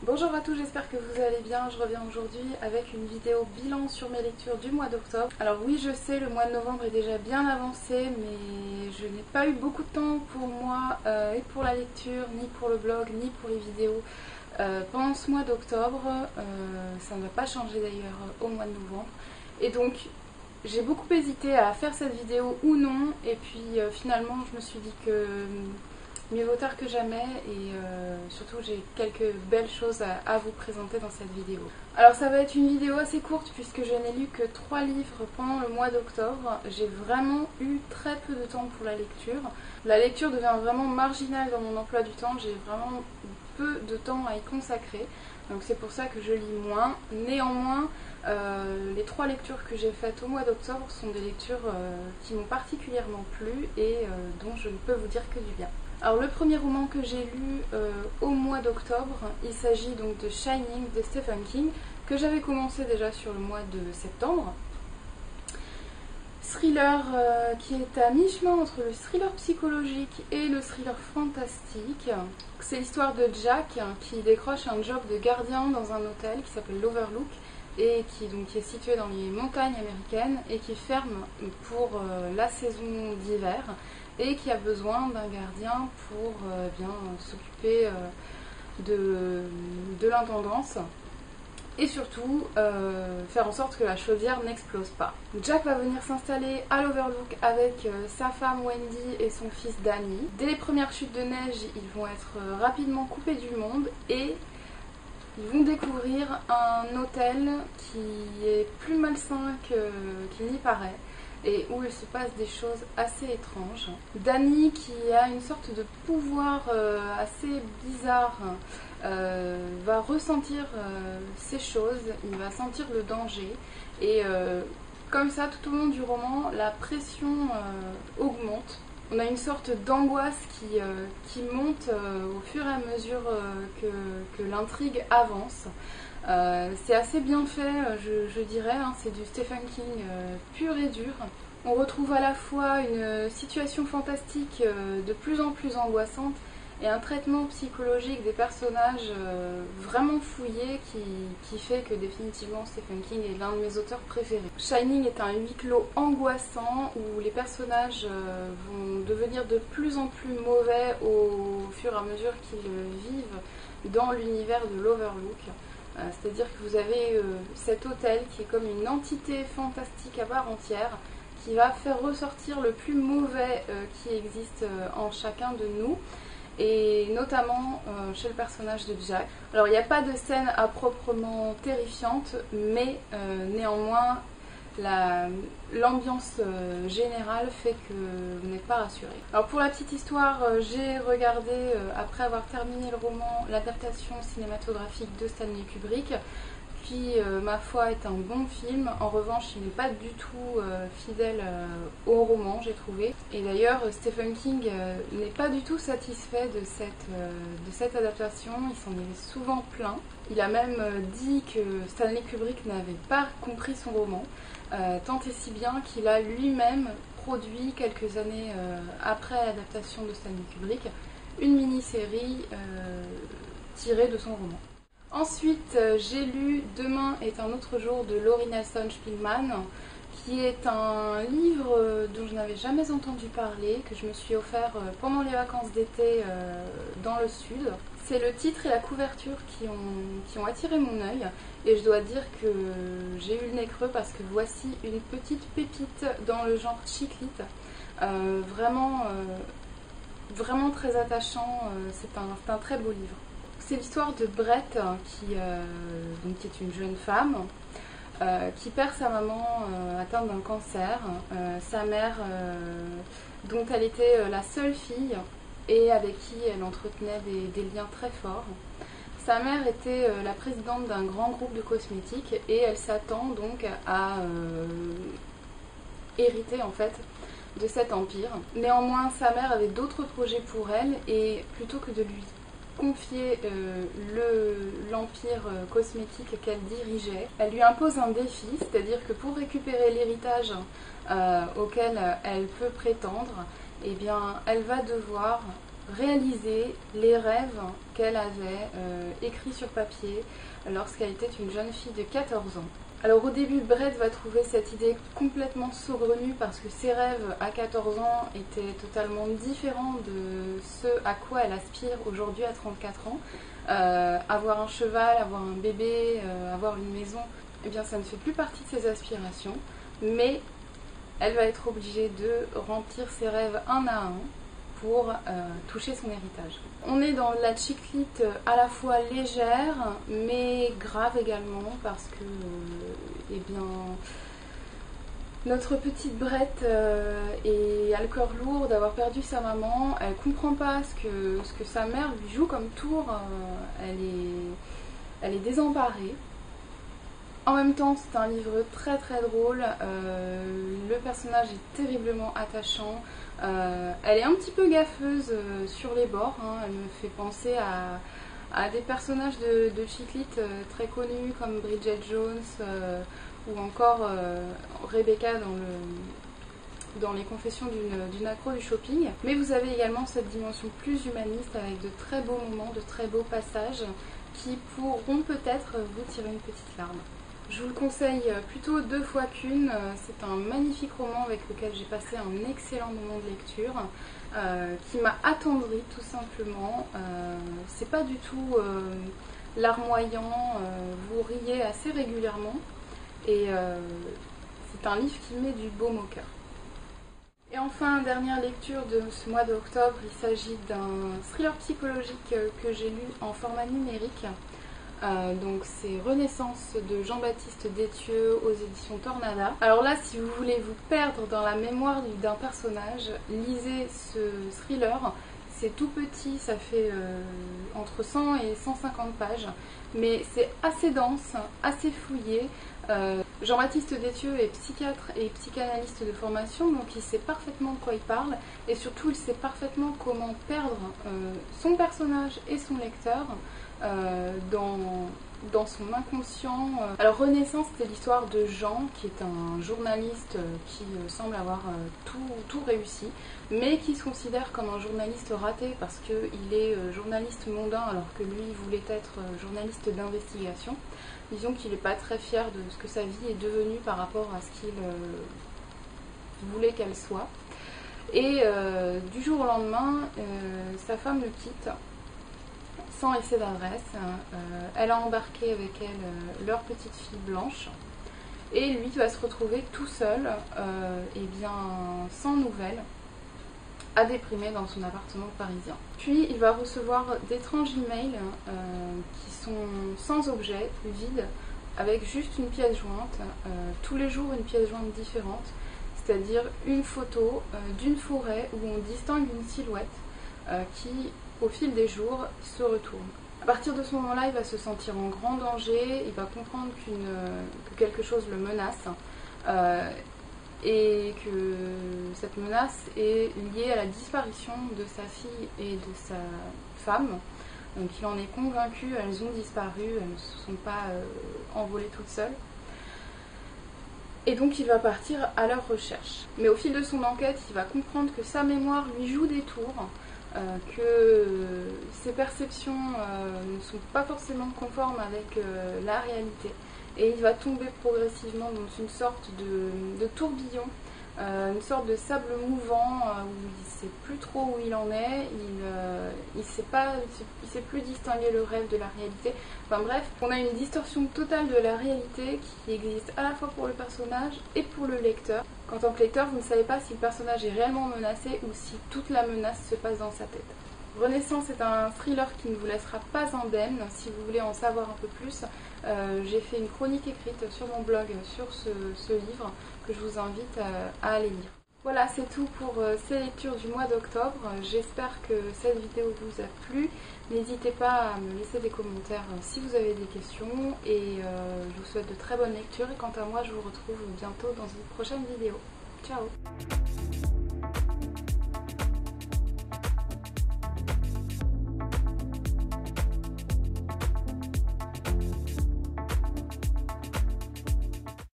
Bonjour à tous, j'espère que vous allez bien. Je reviens aujourd'hui avec une vidéo bilan sur mes lectures du mois d'octobre. Alors oui, je sais, le mois de novembre est déjà bien avancé, mais je n'ai pas eu beaucoup de temps pour moi et pour la lecture, ni pour le blog, ni pour les vidéos pendant ce mois d'octobre. Ça ne va pas changer d'ailleurs au mois de novembre. Et donc, j'ai beaucoup hésité à faire cette vidéo ou non, et puis finalement je me suis dit que mieux vaut tard que jamais, et surtout j'ai quelques belles choses à vous présenter dans cette vidéo. Alors ça va être une vidéo assez courte puisque je n'ai lu que 3 livres pendant le mois d'octobre. J'ai vraiment eu très peu de temps pour la lecture. La lecture devient vraiment marginale dans mon emploi du temps, j'ai vraiment peu de temps à y consacrer. Donc c'est pour ça que je lis moins. Néanmoins, les 3 lectures que j'ai faites au mois d'octobre sont des lectures qui m'ont particulièrement plu et dont je ne peux vous dire que du bien. Alors le premier roman que j'ai lu au mois d'octobre, il s'agit donc de Shining de Stephen King, que j'avais commencé déjà sur le mois de septembre. Thriller qui est à mi-chemin entre le thriller psychologique et le thriller fantastique. C'est l'histoire de Jack qui décroche un job de gardien dans un hôtel qui s'appelle l'Overlook et qui est situé dans les montagnes américaines et qui ferme pour la saison d'hiver et qui a besoin d'un gardien pour s'occuper de l'intendance et surtout faire en sorte que la chaudière n'explose pas. Jack va venir s'installer à l'Overlook avec sa femme Wendy et son fils Danny. Dès les premières chutes de neige, ils vont être rapidement coupés du monde et ils vont découvrir un hôtel qui est plus malsain qu'il n'y paraît et où il se passe des choses assez étranges. Danny, qui a une sorte de pouvoir assez bizarre, va ressentir ces choses, il va sentir le danger et comme ça tout au long du roman la pression augmente. On a une sorte d'angoisse qui monte au fur et à mesure que l'intrigue avance. C'est assez bien fait, je dirais, hein, c'est du Stephen King pur et dur. On retrouve à la fois une situation fantastique de plus en plus angoissante et un traitement psychologique des personnages vraiment fouillé qui fait que définitivement Stephen King est l'un de mes auteurs préférés. Shining est un huis clos angoissant où les personnages vont devenir de plus en plus mauvais au fur et à mesure qu'ils vivent dans l'univers de l'Overlook. C'est-à-dire que vous avez cet hôtel qui est comme une entité fantastique à part entière qui va faire ressortir le plus mauvais qui existe en chacun de nous et notamment chez le personnage de Jack. Alors il n'y a pas de scène à proprement terrifiante, mais néanmoins l'ambiance générale fait que vous n'êtes pas rassuré. Alors pour la petite histoire, j'ai regardé, après avoir terminé le roman, l'adaptation cinématographique de Stanley Kubrick, qui, ma foi, est un bon film. En revanche, il n'est pas du tout fidèle au roman, j'ai trouvé. Et d'ailleurs, Stephen King n'est pas du tout satisfait de cette adaptation. Il s'en est souvent plaint. Il a même dit que Stanley Kubrick n'avait pas compris son roman, tant et si bien qu'il a lui-même produit, quelques années après l'adaptation de Stanley Kubrick, une mini-série tirée de son roman. Ensuite, j'ai lu Demain est un autre jour de Laurie Nelson Spillman, qui est un livre dont je n'avais jamais entendu parler, que je me suis offert pendant les vacances d'été dans le sud. C'est le titre et la couverture qui ont attiré mon œil, et je dois dire que j'ai eu le nez creux parce que voici une petite pépite dans le genre chick lit. Vraiment très attachant, c'est un très beau livre. C'est l'histoire de Brett qui est une jeune femme qui perd sa maman atteinte d'un cancer, sa mère dont elle était la seule fille et avec qui elle entretenait des liens très forts. Sa mère était la présidente d'un grand groupe de cosmétiques et elle s'attend donc à hériter en fait de cet empire. Néanmoins, sa mère avait d'autres projets pour elle et plutôt que de lui confier l'empire cosmétique qu'elle dirigeait, elle lui impose un défi, c'est-à-dire que pour récupérer l'héritage auquel elle peut prétendre, eh bien, elle va devoir réaliser les rêves qu'elle avait écrits sur papier lorsqu'elle était une jeune fille de 14 ans. Alors au début, Brett va trouver cette idée complètement saugrenue parce que ses rêves à 14 ans étaient totalement différents de ce à quoi elle aspire aujourd'hui à 34 ans. Avoir un cheval, avoir un bébé, avoir une maison, eh bien ça ne fait plus partie de ses aspirations, mais elle va être obligée de remplir ses rêves un à un pour toucher son héritage. On est dans la chick lit à la fois légère mais grave également parce que eh bien, notre petite Brett a le cœur lourd d'avoir perdu sa maman. Elle comprend pas ce que sa mère lui joue comme tour. Elle est désemparée. En même temps, c'est un livre très très drôle. Le personnage est terriblement attachant. Elle est un petit peu gaffeuse sur les bords. Elle me fait penser à des personnages de chick lit très connus comme Bridget Jones ou encore Rebecca dans les confessions d'une accro du shopping. Mais vous avez également cette dimension plus humaniste avec de très beaux moments, de très beaux passages qui pourront peut-être vous tirer une petite larme. Je vous le conseille plutôt 2 fois qu'une. C'est un magnifique roman avec lequel j'ai passé un excellent moment de lecture qui m'a attendrie tout simplement. C'est pas du tout larmoyant, vous riez assez régulièrement et c'est un livre qui met du baume au cœur. Et enfin, dernière lecture de ce mois d'octobre, il s'agit d'un thriller psychologique que j'ai lu en format numérique. Donc c'est Renaissance de Jean-Baptiste Détieux aux éditions Tornada. Alors là, si vous voulez vous perdre dans la mémoire d'un personnage, lisez ce thriller. C'est tout petit, ça fait entre 100 et 150 pages, mais c'est assez dense, assez fouillé. Jean-Baptiste Détieux est psychiatre et psychanalyste de formation, donc il sait parfaitement de quoi il parle, et surtout il sait parfaitement comment perdre son personnage et son lecteur dans son inconscient. Alors Renaissance, c'est l'histoire de Jean, qui est un journaliste qui semble avoir tout réussi, mais qui se considère comme un journaliste raté parce qu'il est journaliste mondain alors que lui voulait être journaliste d'investigation. Disons qu'il n'est pas très fier de ce que sa vie est devenue par rapport à ce qu'il voulait qu'elle soit. Et du jour au lendemain, sa femme le quitte sans laisser d'adresse. Elle a embarqué avec elle leur petite fille Blanche et lui va se retrouver tout seul, et bien sans nouvelles, à déprimer dans son appartement parisien. Puis il va recevoir d'étranges emails qui sont sans objet, vides, avec juste une pièce jointe, tous les jours une pièce jointe différente, c'est-à-dire une photo d'une forêt où on distingue une silhouette qui, au fil des jours, se retourne. À partir de ce moment-là, il va se sentir en grand danger, il va comprendre que quelque chose le menace et que cette menace est liée à la disparition de sa fille et de sa femme. Donc il en est convaincu, elles ont disparu, elles ne se sont pas envolées toutes seules. Et donc il va partir à leur recherche. Mais au fil de son enquête, il va comprendre que sa mémoire lui joue des tours, que ses perceptions ne sont pas forcément conformes avec la réalité. Et il va tomber progressivement dans une sorte de tourbillon, une sorte de sable mouvant où il ne sait plus trop où il en est, il sait plus distinguer le rêve de la réalité. Enfin bref, on a une distorsion totale de la réalité qui existe à la fois pour le personnage et pour le lecteur. En tant que lecteur, vous ne savez pas si le personnage est réellement menacé ou si toute la menace se passe dans sa tête. Renaissance est un thriller qui ne vous laissera pas indemne. Si vous voulez en savoir un peu plus, j'ai fait une chronique écrite sur mon blog sur ce livre que je vous invite à aller lire. Voilà, c'est tout pour ces lectures du mois d'octobre. J'espère que cette vidéo vous a plu. N'hésitez pas à me laisser des commentaires si vous avez des questions et je vous souhaite de très bonnes lectures. Et quant à moi, je vous retrouve bientôt dans une prochaine vidéo. Ciao!